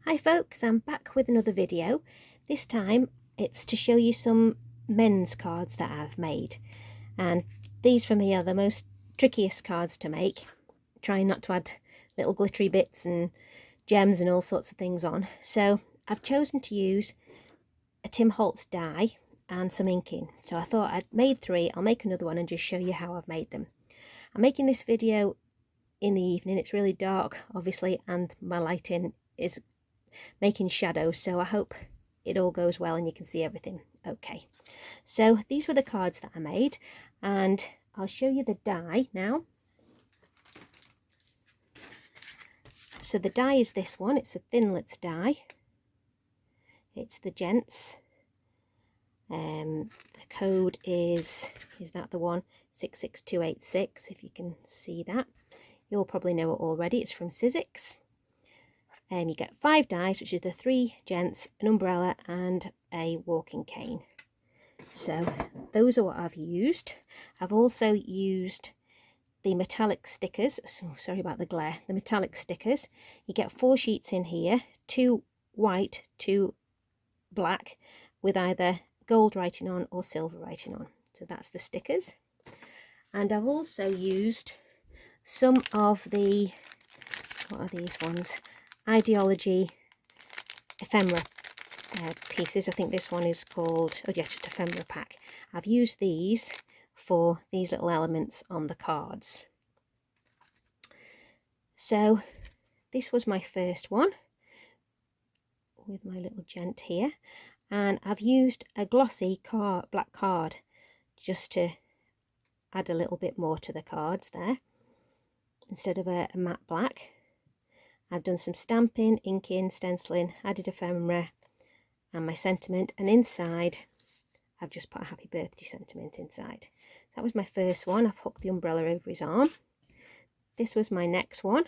Hi folks, I'm back with another video. This time it's to show you some men's cards that I've made, and these for me are the most trickiest cards to make, trying not to add little glittery bits and gems and all sorts of things on. So I've chosen to use a Tim Holtz die and some inking. So I thought I'd made three, I'll make another one and just show you how I've made them. I'm making this video in the evening. It's really dark obviously, and my lighting is making shadows, so I hope it all goes well and you can see everything okay. So these were the cards that I made, and I'll show you the die now. So the die is this one. It's a Thinlits die. It's the Gents. The code is that the one? 66286, if you can see that. You'll probably know it already. It's from Sizzix. You get 5 dies, which is the 3 Gents, an umbrella and a walking cane. So those are what I've used. I've also used the metallic stickers. So sorry about the glare. The metallic stickers. You get 4 sheets in here, 2 white, 2 black, with either gold writing on or silver writing on. So that's the stickers. And I've also used some of the, what are these ones? Ideology ephemera pieces. I think this one is called, oh yeah, just ephemera pack. I've used these for these little elements on the cards. So this was my first one with my little gent here, and I've used a glossy black card just to add a little bit more to the cards there instead of a matte black. I've done some stamping, inking, stenciling, added ephemera and my sentiment, and inside I've just put a happy birthday sentiment inside. That was my first one. I've hooked the umbrella over his arm. This was my next one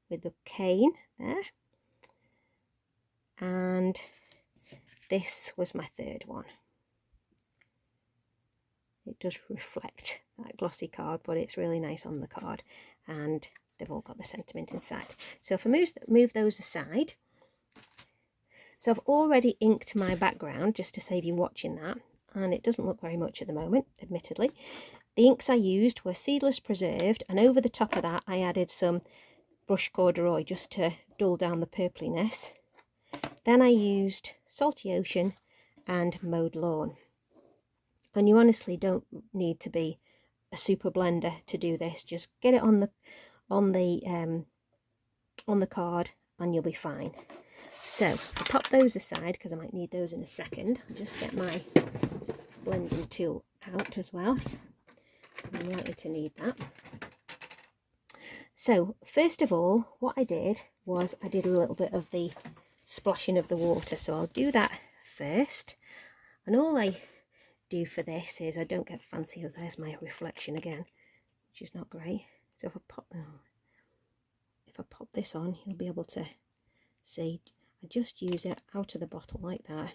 with the cane there, and this was my third one. It does reflect that glossy card, but it's really nice on the card, and they've all got the sentiment inside. So if I move those aside, so I've already inked my background just to save you watching that, and it doesn't look very much at the moment, admittedly. The inks I used were Seedless Preserved, and over the top of that I added some Brush Corduroy just to dull down the purpliness. Then I used Salty Ocean and Mowed Lawn. And you honestly don't need to be a super blender to do this. Just get it on the card and you'll be fine. So I'll pop those aside because I might need those in a second. I'll just get my blending tool out as well. I'm likely to need that. So first of all, what I did was I did a little bit of the splashing of the water. So I'll do that first. And all I do for this is I don't get fancy. Oh, there's my reflection again, which is not great. So if I pop this on, you'll be able to see. I just use it out of the bottle like that,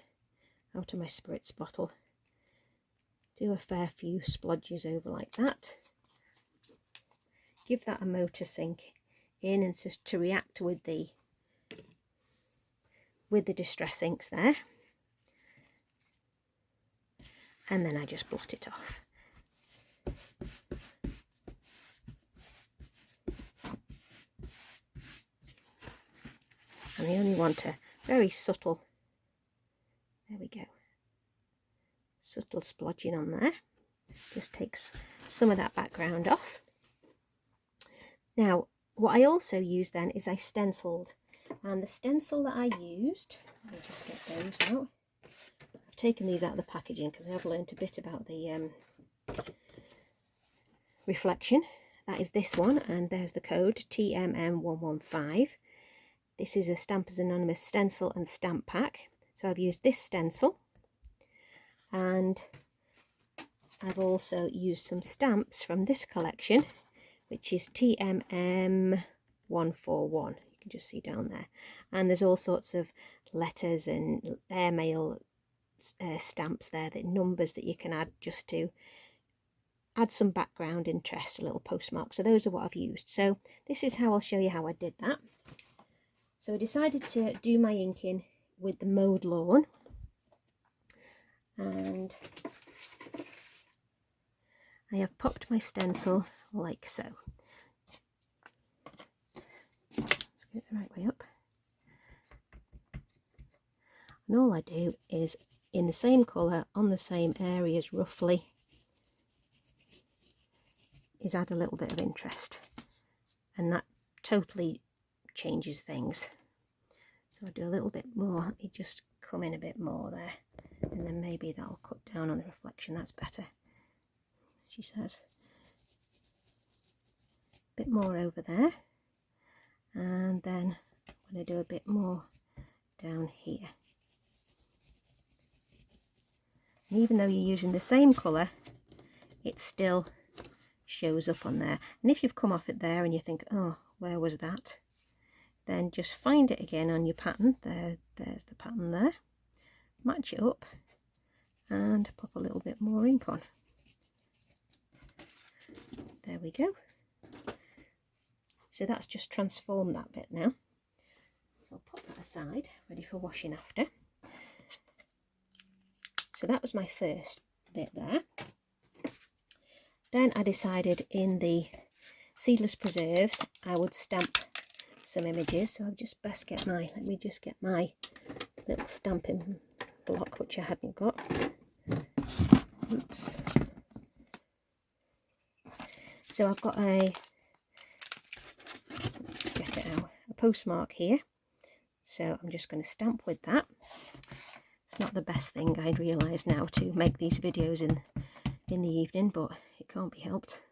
out of my spritz bottle. Do a fair few splodges over like that. Give that a motor sink in and just to react with the distress inks there. And then I just blot it off. And I only want a very subtle, there we go, subtle splodging on there. Just takes some of that background off. Now, what I also used then is I stenciled. And the stencil that I used, let me just get those out. I've taken these out of the packaging because I have learned a bit about the reflection. That is this one, and there's the code TMM115. This is a Stampers Anonymous stencil and stamp pack. So I've used this stencil, and I've also used some stamps from this collection, which is TMM141. You can just see down there. And there's all sorts of letters and airmail stamps there, the numbers that you can add just to add some background interest, a little postmark. So those are what I've used. So this is how I'll show you how I did that. So I decided to do my inking with the mowed lawn, and I have popped my stencil like so. Let's get it the right way up. And all I do is, in the same colour, on the same areas roughly, is add a little bit of interest, and that totally changes things. So I do a little bit more, let me just come in a bit more there, and then maybe that'll cut down on the reflection. That's better, she says. A bit more over there, and then I'm going to do a bit more down here. And even though you're using the same colour, it still shows up on there. And if you've come off it there and you think, oh, where was that, then just find it again on your pattern. There's the pattern there, match it up and pop a little bit more ink on. There we go. So that's just transformed that bit now, so I'll pop that aside, ready for washing after. So that was my first bit there. Then I decided in the seedless preserves I would stamp some images, so I'll just best get my, let me just get my little stamping block, which I hadn't got. Oops. So I've got a postmark here, so I'm just going to stamp with that. It's not the best thing, I'd realise now, to make these videos in the evening, but it can't be helped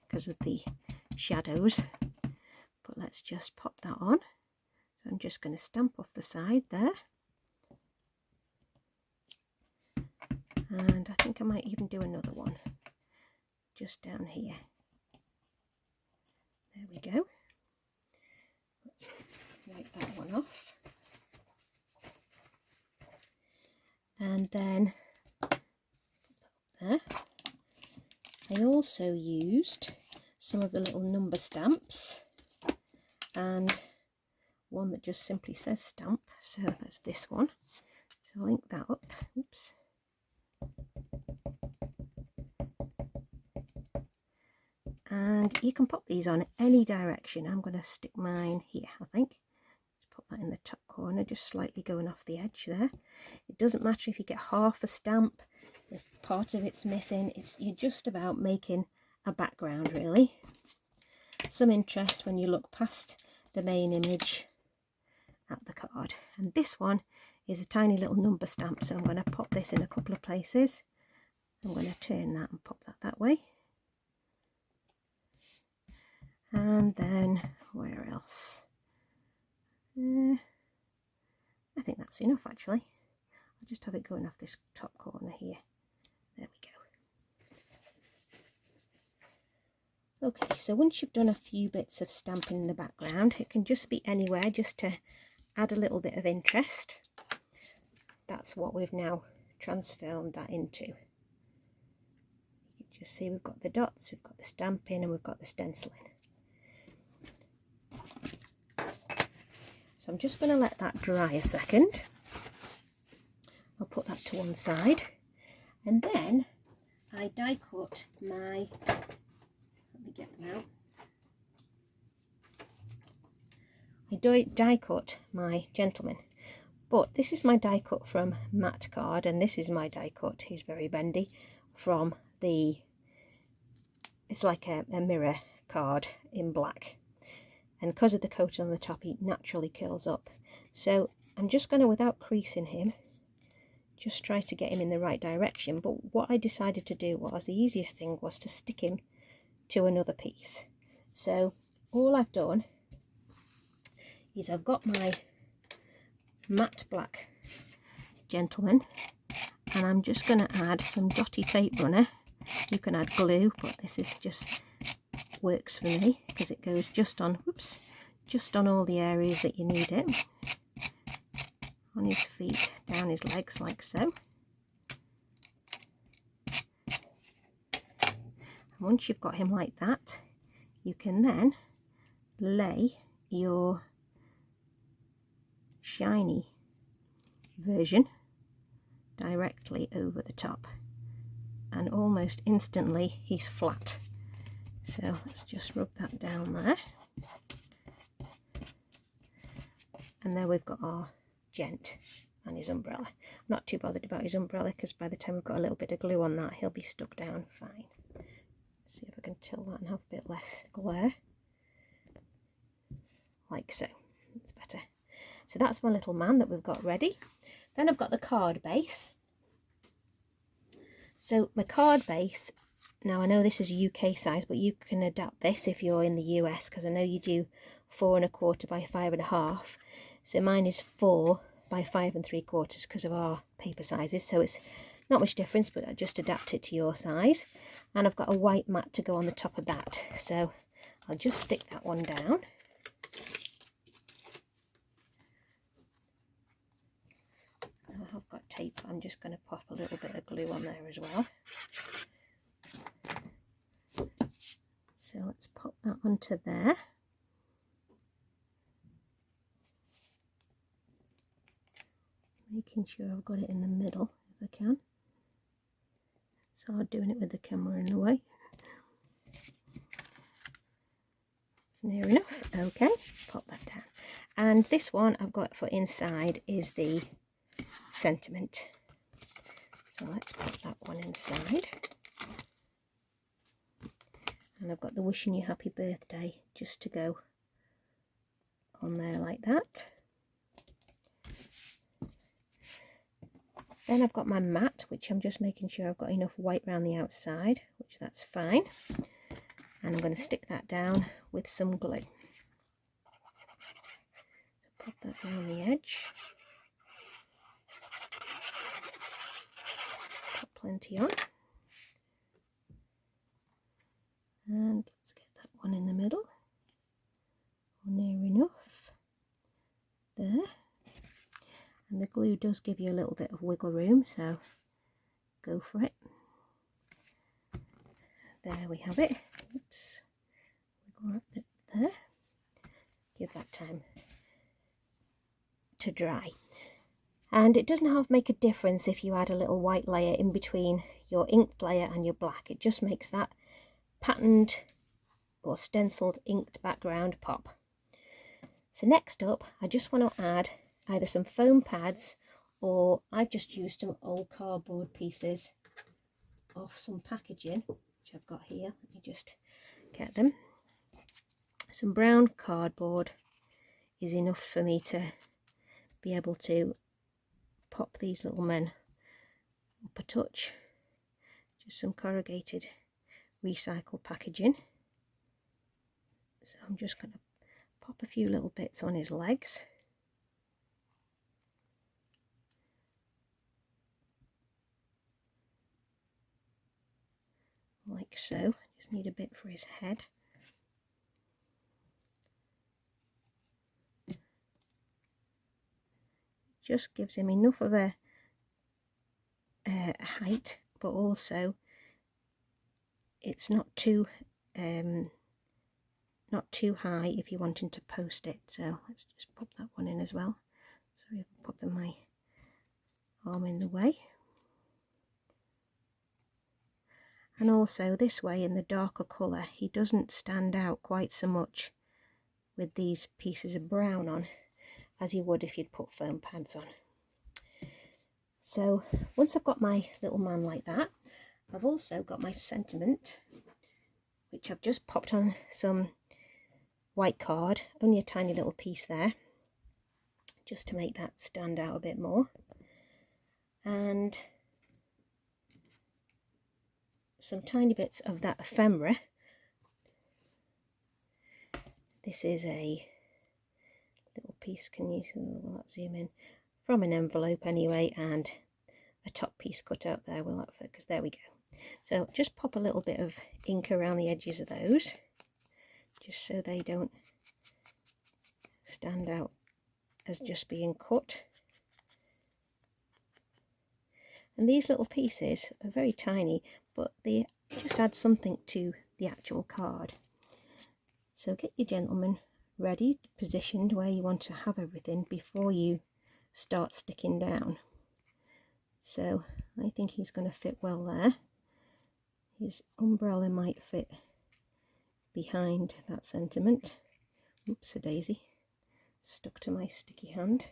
because of the shadows. But let's just pop that on. So I'm just going to stamp off the side there, and I think I might even do another one just down here. There we go. Let's wipe that one off. And then there, I also used some of the little number stamps and one that just simply says stamp, so that's this one. So I'll link that up. Oops. And you can pop these on any direction. I'm going to stick mine here, I think. Just pop that in the top corner, just slightly going off the edge there. It doesn't matter if you get half a stamp, if part of it's missing. You're just about making a background, really. Some interest when you look past the main image at the card. And this one is a tiny little number stamp, so I'm going to pop this in a couple of places. I'm going to turn that and pop that way. And then where else? I think that's enough, actually. I'll just have it going off this top corner here. There we go. Okay, so once you've done a few bits of stamping in the background, it can just be anywhere, just to add a little bit of interest. That's what we've now transformed that into. You can just see we've got the dots, we've got the stamping, and we've got the stenciling. So I'm just going to let that dry a second. I'll put that to one side, and then I die cut my, let me get them out. I die cut my gentleman, but this is my die cut from Matt card, and this is my die cut, he's very bendy, from the, it's like a mirror card in black. And because of the coating on the top, he naturally curls up. So I'm just going to, without creasing him, just try to get him in the right direction. But what I decided to do was, the easiest thing was to stick him to another piece. So all I've done is I've got my matte black gentleman, and I'm just going to add some dotty tape runner. You can add glue, but this is just works for me because it goes just on, whoops, just on all the areas that you need it. On his feet, down his legs, like so. And once you've got him like that, you can then lay your shiny version directly over the top, and almost instantly he's flat. So let's just rub that down there, and there we've got our Gent and his umbrella. I'm not too bothered about his umbrella because by the time we've got a little bit of glue on that, he'll be stuck down fine. Let's see if I can tilt that and have a bit less glare, like so. It's better. So that's my little man that we've got ready. Then I've got the card base. So my card base, now I know this is UK size, but you can adapt this if you're in the US, because I know you do 4 1/4 by 5 1/2. So mine is 4 by 5 3/4 because of our paper sizes. So it's not much difference, but I just adapt it to your size. And I've got a white mat to go on the top of that. So I'll just stick that one down. I've got tape, I'm just going to pop a little bit of glue on there as well. So let's pop that onto there. Making sure I've got it in the middle if I can. It's hard doing it with the camera in the way. It's near enough. Okay, pop that down. And this one I've got for inside is the sentiment. So let's put that one inside. And I've got the wishing you happy birthday just to go on there like that. Then I've got my mat, which I'm just making sure I've got enough white around the outside, which that's fine. And I'm going to stick that down with some glue. So pop that around the edge. Put plenty on. And let's get that one in the middle, or near enough. There. And the glue does give you a little bit of wiggle room, so go for it. There we have it. Oops. Wiggle that bit there. Give that time to dry. And it doesn't have to make a difference if you add a little white layer in between your inked layer and your black. It just makes that patterned or stenciled inked background pop. So next up, I just want to add either some foam pads, or I've just used some old cardboard pieces off some packaging which I've got here. Let me just get them. Some brown cardboard is enough for me to be able to pop these little men up a touch. Just some corrugated recycled packaging. So I'm just going to pop a few little bits on his legs. Like so. Just need a bit for his head. Just gives him enough of a height, but also it's not too high if you're wanting to post it. So let's just pop that one in as well. Sorry, I've put my arm in the way. And also this way, in the darker colour, he doesn't stand out quite so much with these pieces of brown on as he would if you'd put foam pads on. So once I've got my little man like that, I've also got my sentiment, which I've just popped on some white card, only a tiny little piece there, just to make that stand out a bit more. And some tiny bits of that ephemera. This is a little piece, will that zoom in, from an envelope anyway, and a top piece cut out there, will that focus? There we go. So just pop a little bit of ink around the edges of those, just so they don't stand out as just being cut. And these little pieces are very tiny, but they just add something to the actual card. So get your gentleman ready, positioned where you want to have everything before you start sticking down. So I think he's going to fit well there. His umbrella might fit behind that sentiment. Oops, a daisy. Stuck to my sticky hand.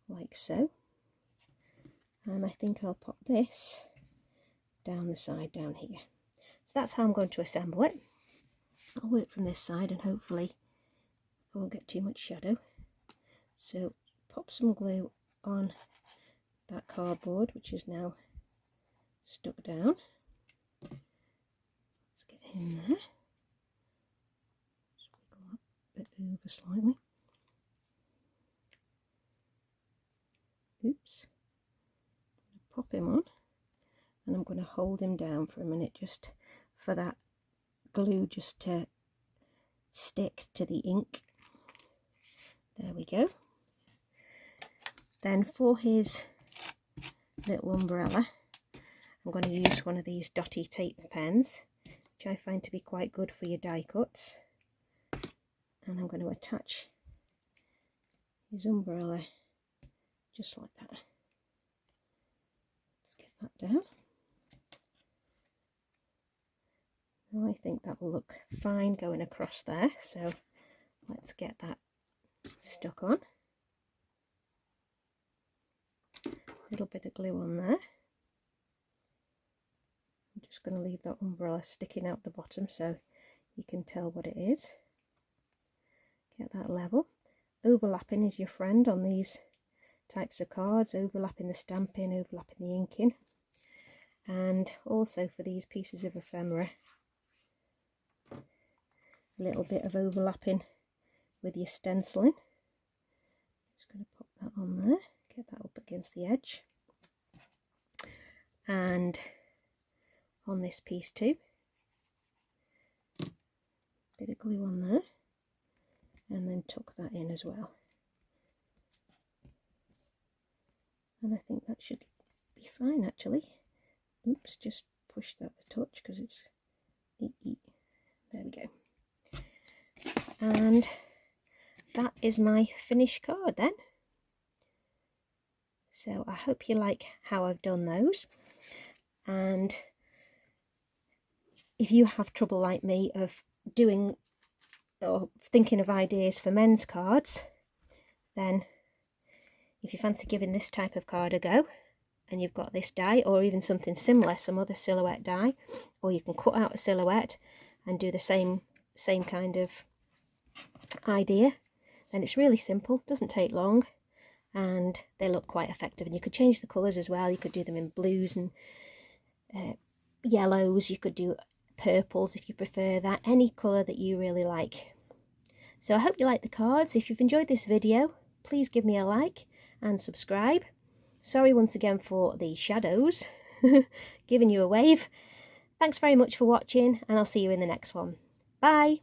Like so. And I think I'll pop this down the side down here. So that's how I'm going to assemble it. I'll work from this side and hopefully I won't get too much shadow. So pop some glue on that cardboard, which is now stuck down. Let's get in there. Just wiggle that bit over slightly. Oops. Pop him on, and I'm going to hold him down for a minute just for that glue just to stick to the ink. There we go. Then for his little umbrella, I'm going to use one of these dotty tape pens, which I find to be quite good for your die cuts. And I'm going to attach his umbrella just like that. Let's get that down. Now I think that will look fine going across there, so let's get that stuck on. A little bit of glue on there. I'm just going to leave that umbrella sticking out the bottom so you can tell what it is. Get that level. Overlapping is your friend on these types of cards, overlapping the stamping, overlapping the inking. And also for these pieces of ephemera, a little bit of overlapping with your stenciling. Just going to pop that on there, get that up against the edge. And on this piece too, bit of glue on there, and then tuck that in as well. And I think that should be fine actually. Oops, just push that a touch because it's there we go. And that is my finished card then. So I hope you like how I've done those, and if you have trouble like me of doing or thinking of ideas for men's cards, then if you fancy giving this type of card a go and you've got this die or even something similar, some other silhouette die, or you can cut out a silhouette and do the same kind of idea, then it's really simple, doesn't take long, and they look quite effective. And you could change the colours as well. You could do them in blues and yellows, you could do purples if you prefer that, any colour that you really like. So I hope you like the cards. If you've enjoyed this video, please give me a like and subscribe. Sorry once again for the shadows, giving you a wave. Thanks very much for watching, and I'll see you in the next one. Bye!